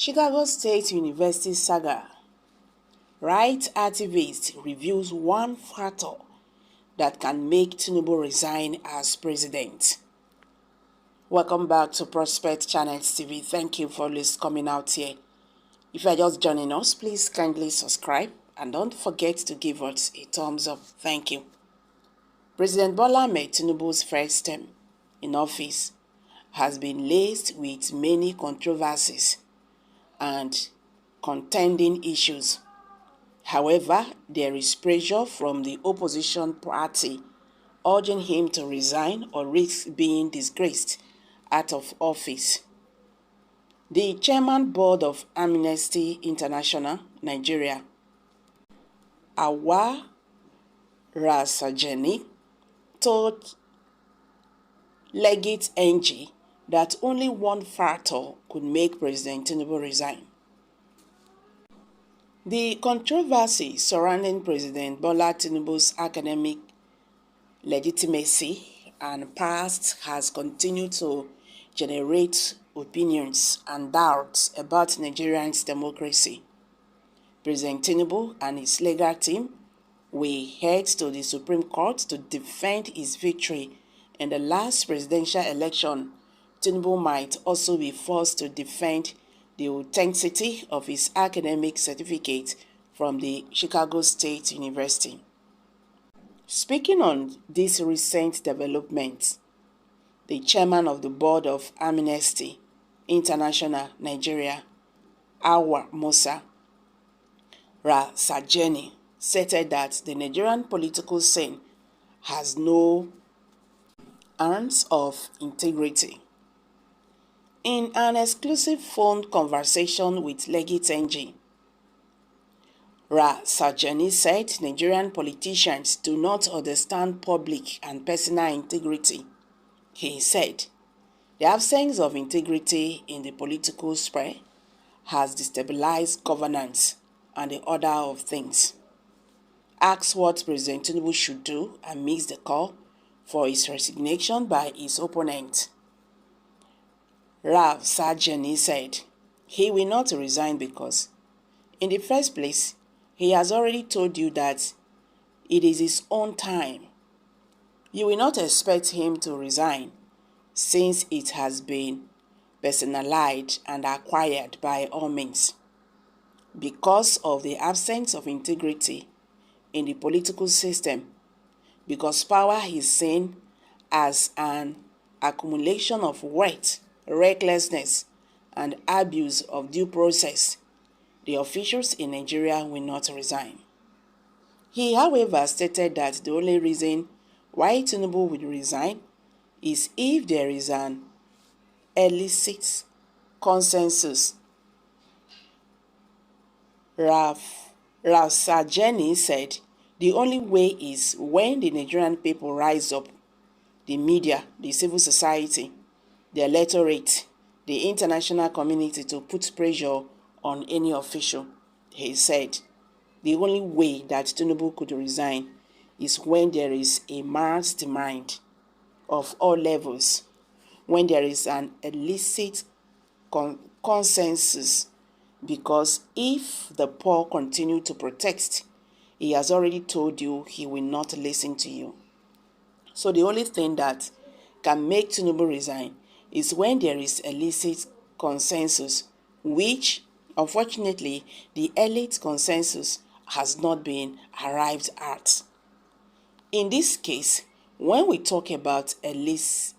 Chicago State University Saga right activist reveals one factor that can make Tinubu resign as president. Welcome back to Prospect Channels TV. Thank you for always coming out here. If you are just joining us, please kindly subscribe and don't forget to give us a thumbs up. Thank you. President Bola Ahmed Tinubu's first term in office has been laced with many controversies and contending issues. However, there is pressure from the opposition party urging him to resign or risk being disgraced out of office. The chairman board of Amnesty International Nigeria, Awa Rasajeni, told Legate NG that only one factor could make President Tinubu resign. The controversy surrounding President Bola Tinubu's academic legitimacy and past has continued to generate opinions and doubts about Nigeria's democracy. President Tinubu and his legal team will head to the Supreme Court to defend his victory in the last presidential election. Tinubu might also be forced to defend the authenticity of his academic certificate from the Chicago State University. Speaking on this recent development, the chairman of the board of Amnesty International Nigeria, Awa Musa Rasajeni, stated that the Nigerian political scene has no ounce of integrity. In an exclusive phone conversation with Legate NG, Rasajeni said Nigerian politicians do not understand public and personal integrity. He said, the absence of integrity in the political sphere has destabilized governance and the order of things. Asked what President Tinubu should do amidst the call for his resignation by his opponent, Rasajeni said he will not resign because, in the first place, he has already told you that it is his own time. You will not expect him to resign since it has been personalized and acquired by all means. Because of the absence of integrity in the political system, because power is seen as an accumulation of wealth, recklessness, and abuse of due process, the officials in Nigeria will not resign. He, however, stated that the only reason why Tinubu will resign is if there is an illicit consensus. Rasajeni said the only way is when the Nigerian people rise up, the media, the civil society, the electorate, the international community to put pressure on any official. He said the only way that Tinubu could resign is when there is a mass demand of all levels, when there is an illicit consensus, because if the poor continue to protest, he has already told you he will not listen to you. So the only thing that can make Tinubu resign is when there is illicit consensus, which unfortunately the elite consensus has not been arrived at. In this case, when we talk about illicit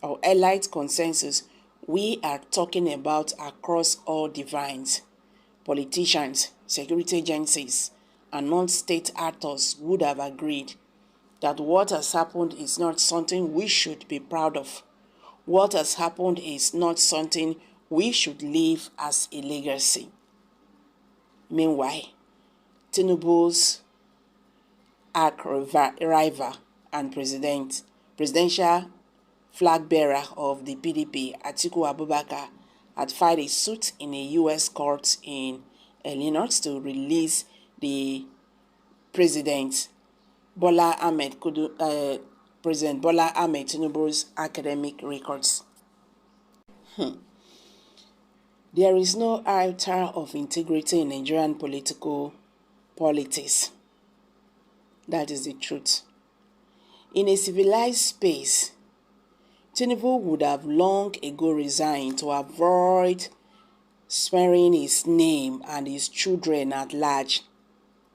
or elite consensus, we are talking about across all divines, politicians, security agencies, and non-state actors would have agreed that what has happened is not something we should be proud of. What has happened is not something we should leave as a legacy. Meanwhile, Tinubu's arch-rival and presidential flag bearer of the PDP, Atiku Abubakar, had filed a suit in a U.S. court in Illinois to release the President Bola Ahmed Tinubu's academic records. There is no altar of integrity in Nigerian politics. That is the truth. In a civilized space, Tinubu would have long ago resigned to avoid smearing his name and his children at large.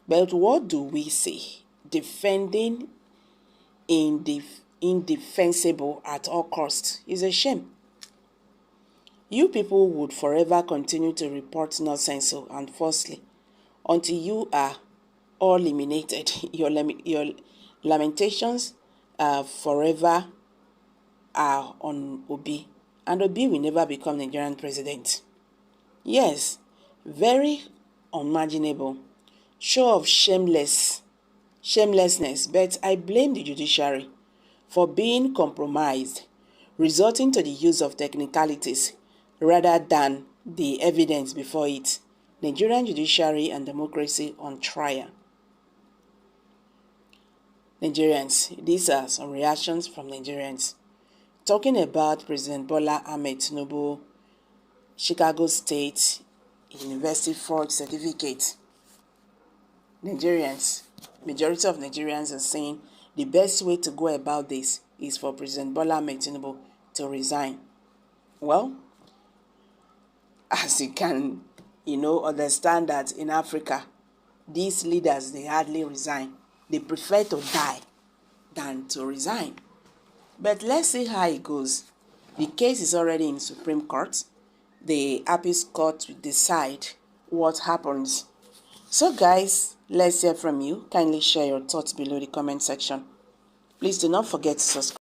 But what do we say? Defending indefensible at all costs is a shame. You people would forever continue to report nonsense and falsely until you are all eliminated. Your lamentations forever are on Obi, and Obi will never become Nigerian president. Yes, very unmarginable, show of shamelessness, but I blame the judiciary for being compromised, resorting to the use of technicalities rather than the evidence before it. Nigerian judiciary and democracy on trial. Nigerians, these are some reactions from Nigerians. Talking about President Bola Ahmed Tinubu, Chicago State University fraud certificate. Nigerians, majority of Nigerians are saying the best way to go about this is for President Bola Ahmed Tinubu to resign. Well, as you can, understand that in Africa, these leaders, they hardly resign. They prefer to die than to resign. But let's see how it goes. The case is already in Supreme Court. The Appeals Court will decide what happens. So guys, let's hear from you. Kindly share your thoughts below the comment section. Please do not forget to subscribe.